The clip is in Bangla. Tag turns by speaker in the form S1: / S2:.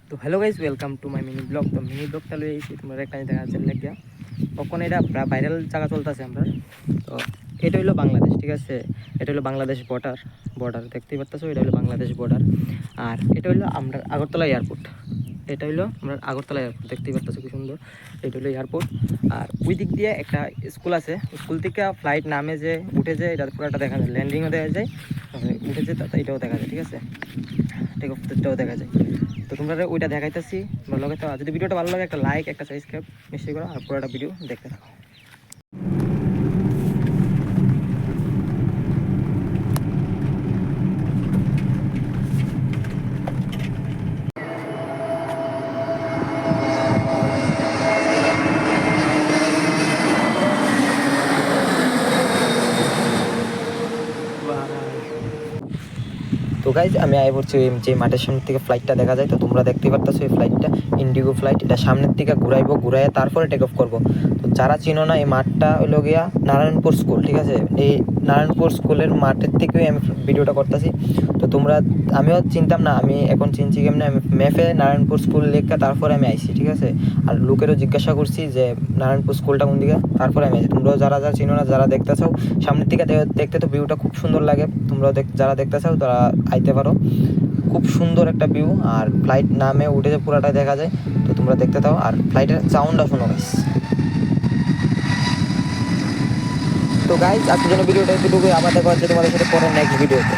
S1: তো hello guys welcome to my mini blog. তো মিনি ব্লগটা লই আইছি তোমরা একটা দেখা যাচ্ছে লাগিয়া কখন এটা ভাইরাল জায়গা চলতেছে আমরা। তো এটা হলো বাংলাদেশ, ঠিক আছে। এটা হলো বাংলাদেশ বর্ডার দেখতেই পারতেছো, এটা হলো বাংলাদেশ বর্ডার। আর এটা হলো আমরা আগরতলা এয়ারপোর্ট। এটা হলো আমরা আগরতলা এয়ারপোর্ট দেখতেই পারতেছো কি সুন্দর। এটা হলো এয়ারপোর্ট। আর ওই দিক দিয়ে একটা স্কুল আছে, স্কুল থেকে ফ্লাইট নামে যে উঠে যায় এটা পুরোটা দেখা যায়, ল্যান্ডিংও দেখা যায়, উঠেছে এটাও দেখা যায়, ঠিক আছে। টেক অফটাও দেখা যায়। তো তোমরা ওইটা দেখাইতেছি ভালো লাগে। তো যদি ভিডিওটা ভালো লাগে একটা লাইক একটা সাবস্ক্রাইব নিশ্চয়ই করো, আর পুরোটা ভিডিও দেখতে থাকো। তো গাইজ আমি আই পড়ছি যে মাঠের সামনে থেকে ফ্লাইটটা দেখা যায়। তো তোমরা দেখতে পারতেছো এই ফ্লাইটটা ইন্ডিগো ফ্লাইট। এটা সামনের দিকে ঘুরাইয়ে তারপরে টেক অফ করবো। তো যারা চিনো না, এই মাঠটা হলো গিয়া নারায়ণপুর স্কুল, ঠিক আছে। এই নারায়ণপুর স্কুলের মাঠের থেকেই আমি ভিডিওটা করতেছি। তো তোমরা, আমিও চিনতাম না, আমি এখন চিনছি কেমনে, আমি ম্যাপে নারায়ণপুর স্কুল লেখা তারপরে আমি আইছি, ঠিক আছে। আর লোকেরও জিজ্ঞাসা করছি যে নারায়ণপুর স্কুলটা কোন দিকে, তারপরে আমি আইছি। তোমরাও যারা চিনো না, যারা দেখতে চাও সামনের দিকে দেখতে, তো ভিউটা খুব সুন্দর লাগে। তোমরাও যারা দেখতে চাও তারা আইতে পারো। খুব সুন্দর একটা ভিউ, আর ফ্লাইট নামে উঠে যে পুরাটা দেখা যায়। তো তোমরা দেখতে থাও আর ফ্লাইটের সাউন্ডটা শোনো গাইস। তো গাইস আজকের জন্য ভিডিওটা এতটুকুই, আবার দেখা হচ্ছে তোমাদের সাথে পরে নেক্সট ভিডিওতে।